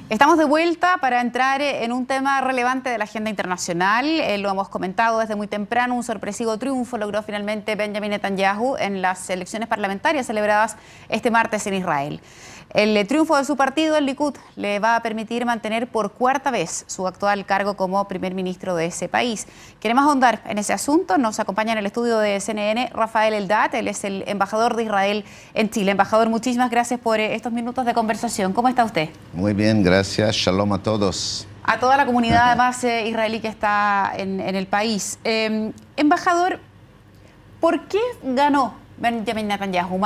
Estamos de vuelta para entrar en un tema relevante de la agenda internacional. Lo hemos comentado desde muy temprano. Un sorpresivo triunfo logró finalmente Benjamin Netanyahu en las elecciones parlamentarias celebradas este martes en Israel. El triunfo de su partido, el Likud, le va a permitir mantener por cuarta vez su actual cargo como primer ministro de ese país. Queremos ahondar en ese asunto. Nos acompaña en el estudio de CNN Rafael Eldad. Él es el embajador de Israel en Chile. Embajador, muchísimas gracias por estos minutos de conversación. ¿Cómo está usted? Muy bien, gracias. Shalom a todos. A toda la comunidad además israelí que está en el país. Embajador, ¿por qué ganó Benjamin Netanyahu?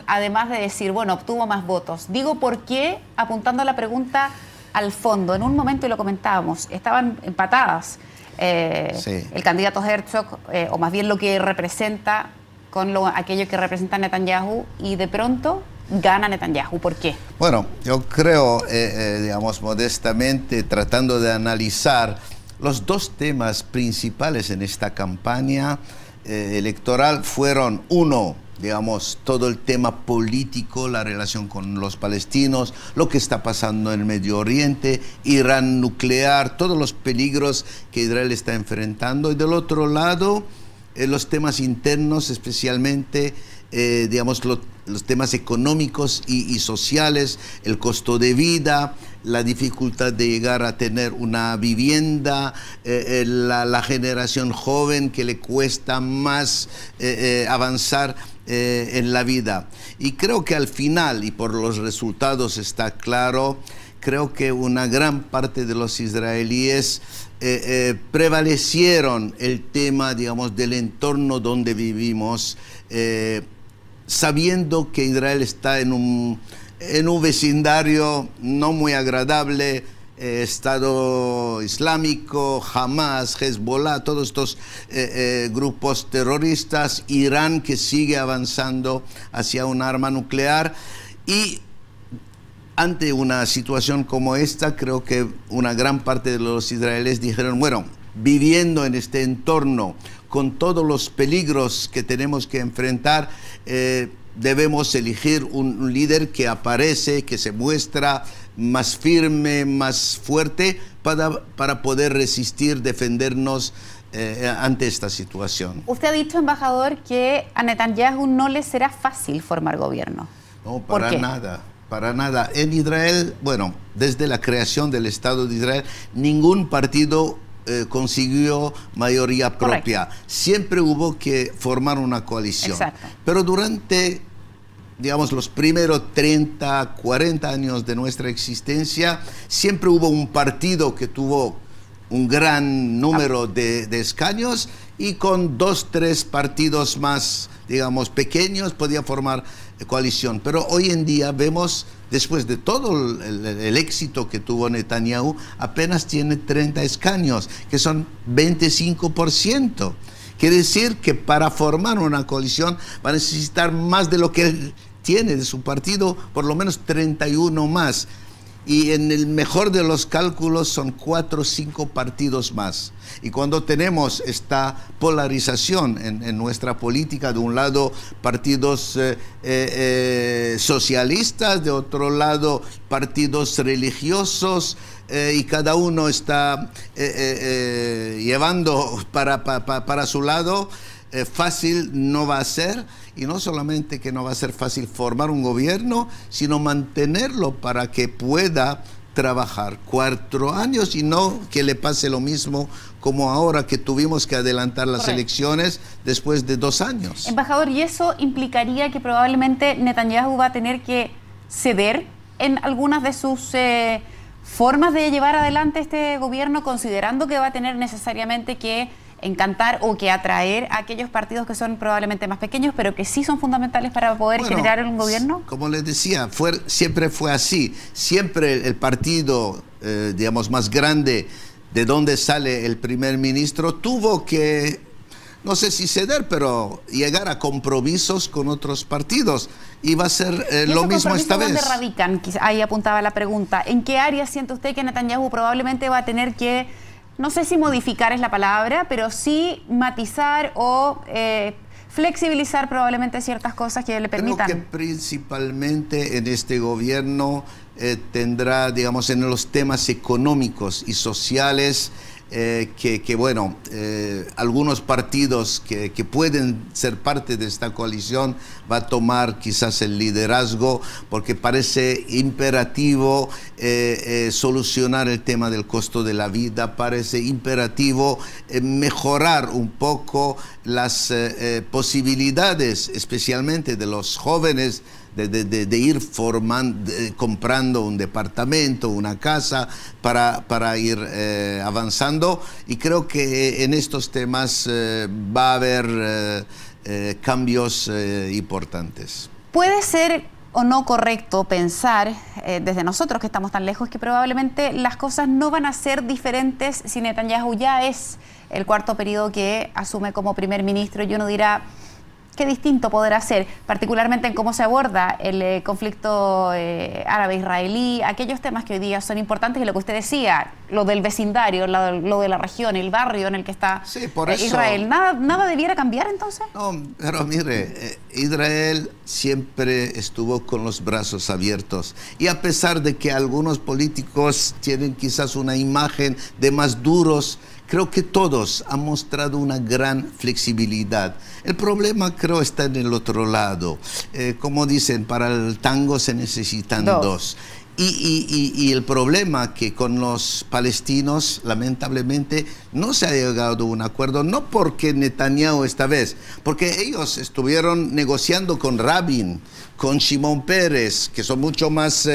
Además de decir, bueno, obtuvo más votos. Digo, ¿por qué? Apuntando a la pregunta al fondo. En un momento, y lo comentábamos, estaban empatadas sí. El candidato Herzog, o más bien lo que representa con aquello que representa Netanyahu, y de pronto gana Netanyahu. ¿Por qué? Bueno, yo creo, digamos, modestamente, tratando de analizar los dos temas principales en esta campaña electoral fueron, uno, digamos, todo el tema político, la relación con los palestinos, lo que está pasando en el Medio Oriente, Irán nuclear, todos los peligros que Israel está enfrentando, y del otro lado, los temas internos, especialmente, digamos, los temas económicos y sociales, el costo de vida, la dificultad de llegar a tener una vivienda, la generación joven que le cuesta más avanzar en la vida. Y creo que al final, y por los resultados está claro, creo que una gran parte de los israelíes prevalecieron el tema, digamos, del entorno donde vivimos, sabiendo que Israel está en un vecindario no muy agradable, Estado Islámico, Hamas, Hezbollah, todos estos grupos terroristas, Irán que sigue avanzando hacia un arma nuclear, y ante una situación como esta, creo que una gran parte de los israelíes dijeron, bueno, viviendo en este entorno, con todos los peligros que tenemos que enfrentar, debemos elegir un líder que aparece, que se muestra más firme, más fuerte, para poder resistir, defendernos ante esta situación. Usted ha dicho, embajador, que a Netanyahu no le será fácil formar gobierno. No, para nada. Para nada. En Israel, bueno, desde la creación del Estado de Israel, ningún partido consiguió mayoría propia. Correcto. Siempre hubo que formar una coalición. Exacto. Pero durante, digamos, los primeros 30, 40 años de nuestra existencia, siempre hubo un partido que tuvo un gran número de escaños, y con 2, 3 partidos más, digamos, pequeños podía formar coalición. Pero hoy en día vemos, después de todo el éxito que tuvo Netanyahu, apenas tiene 30 escaños, que son 25%. Quiere decir que para formar una coalición va a necesitar más de lo que él tiene de su partido, por lo menos 31 más. Y en el mejor de los cálculos son 4 o 5 partidos más. Y cuando tenemos esta polarización en nuestra política, de un lado partidos socialistas, de otro lado partidos religiosos, y cada uno está llevando para su lado, fácil no va a ser. Y no solamente que no va a ser fácil formar un gobierno, sino mantenerlo para que pueda trabajar 4 años y no que le pase lo mismo como ahora, que tuvimos que adelantar las elecciones después de 2 años. Embajador, ¿y eso implicaría que probablemente Netanyahu va a tener que ceder en algunas de sus formas de llevar adelante este gobierno, considerando que va a tener necesariamente que encantar o que atraer a aquellos partidos que son probablemente más pequeños, pero que sí son fundamentales para poder generar un gobierno? Como les decía, siempre fue así. Siempre el partido, digamos, más grande, de donde sale el primer ministro, tuvo que, no sé si ceder, pero llegar a compromisos con otros partidos. Y va a ser lo mismo esta vez. ¿Dónde radican? Ahí apuntaba la pregunta. ¿En qué área siente usted que Netanyahu probablemente va a tener que, no sé si modificar es la palabra, pero sí matizar o flexibilizar probablemente ciertas cosas que le permitan. Creo que principalmente en este gobierno tendrá, digamos, en los temas económicos y sociales, bueno, algunos partidos que pueden ser parte de esta coalición va a tomar quizás el liderazgo, porque parece imperativo solucionar el tema del costo de la vida, parece imperativo mejorar un poco las posibilidades, especialmente de los jóvenes, de ir comprando un departamento, una casa, para ir avanzando. Y creo que en estos temas va a haber cambios importantes. ¿Puede ser o no correcto pensar, desde nosotros que estamos tan lejos, que probablemente las cosas no van a ser diferentes si Netanyahu ya es el cuarto periodo que asume como primer ministro y uno dirá, qué distinto podrá ser, particularmente en cómo se aborda el conflicto árabe-israelí, aquellos temas que hoy día son importantes y lo que usted decía, lo del vecindario, lo de la región, el barrio en el que está Israel. ¿Nada debiera cambiar entonces? No, pero mire, Israel siempre estuvo con los brazos abiertos y a pesar de que algunos políticos tienen quizás una imagen de más duros, creo que todos han mostrado una gran flexibilidad. El problema creo está en el otro lado. Como dicen, para el tango se necesitan dos. Y el problema que con los palestinos, lamentablemente, no se ha llegado a un acuerdo, no porque Netanyahu esta vez, porque ellos estuvieron negociando con Rabin, con Shimon Peres, que son mucho más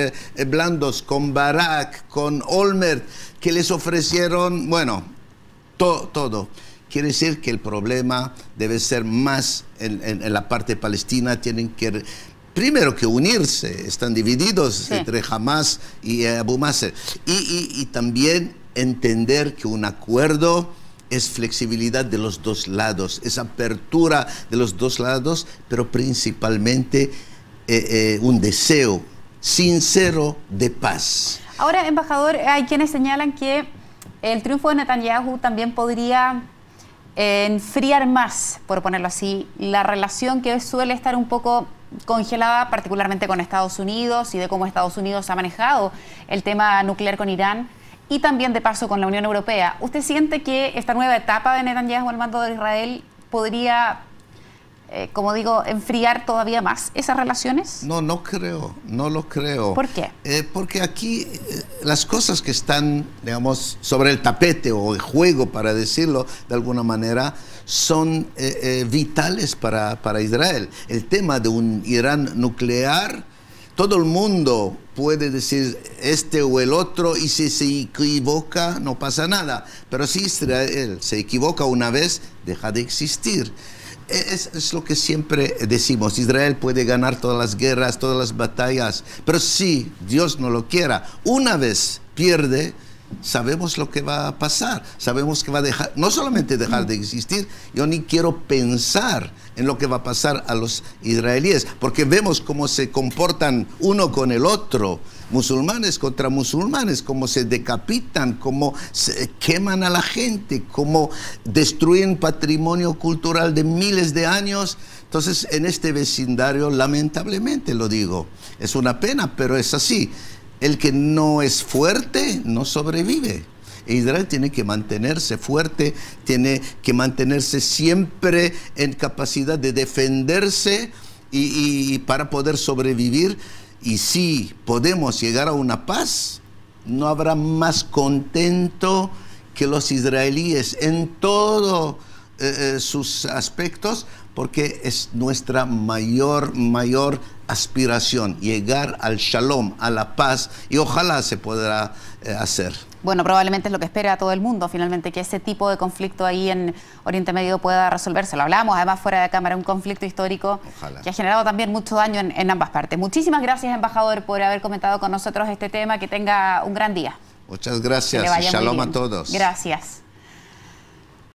blandos, con Barak, con Olmert, que les ofrecieron, bueno, todo. Quiere decir que el problema debe ser más en la parte palestina. Tienen que, primero que unirse, están divididos entre Hamas y Abu Mazen. Y también entender que un acuerdo es flexibilidad de los dos lados, es apertura de los dos lados, pero principalmente un deseo sincero de paz. Ahora, embajador, hay quienes señalan que el triunfo de Netanyahu también podría enfriar más, por ponerlo así, la relación que suele estar un poco congelada, particularmente con Estados Unidos y de cómo Estados Unidos ha manejado el tema nuclear con Irán y también de paso con la Unión Europea. ¿Usted siente que esta nueva etapa de Netanyahu al mando de Israel podría, como digo, enfriar todavía más esas relaciones? No lo creo. ¿Por qué? Porque aquí las cosas que están, digamos, sobre el tapete o el juego, para decirlo de alguna manera, son vitales para Israel. El tema de un Irán nuclear, todo el mundo puede decir este o el otro y si se equivoca no pasa nada. Pero si Israel se equivoca una vez, deja de existir. Es lo que siempre decimos, Israel puede ganar todas las guerras, todas las batallas, pero si Dios no lo quiera, una vez pierde, sabemos lo que va a pasar, sabemos que va a dejar, no solamente dejar de existir, yo ni quiero pensar en lo que va a pasar a los israelíes, porque vemos cómo se comportan uno con el otro, musulmanes contra musulmanes, cómo se decapitan, cómo se queman a la gente, cómo destruyen patrimonio cultural de miles de años. Entonces, en este vecindario, lamentablemente lo digo, es una pena, pero es así. El que no es fuerte no sobrevive. Israel tiene que mantenerse fuerte, tiene que mantenerse siempre en capacidad de defenderse y para poder sobrevivir. Y si podemos llegar a una paz, no habrá más contento que los israelíes en todos sus aspectos, porque es nuestra mayor aspiración, llegar al shalom, a la paz, y ojalá se podrá hacer. Bueno, probablemente es lo que espera a todo el mundo, finalmente, que ese tipo de conflicto ahí en Oriente Medio pueda resolverse. Lo hablamos, además, fuera de cámara, un conflicto histórico que ha generado también mucho daño en ambas partes. Muchísimas gracias, embajador, por haber comentado con nosotros este tema. Que tenga un gran día. Muchas gracias. Que le vaya Shalom muy bien. A todos. Gracias.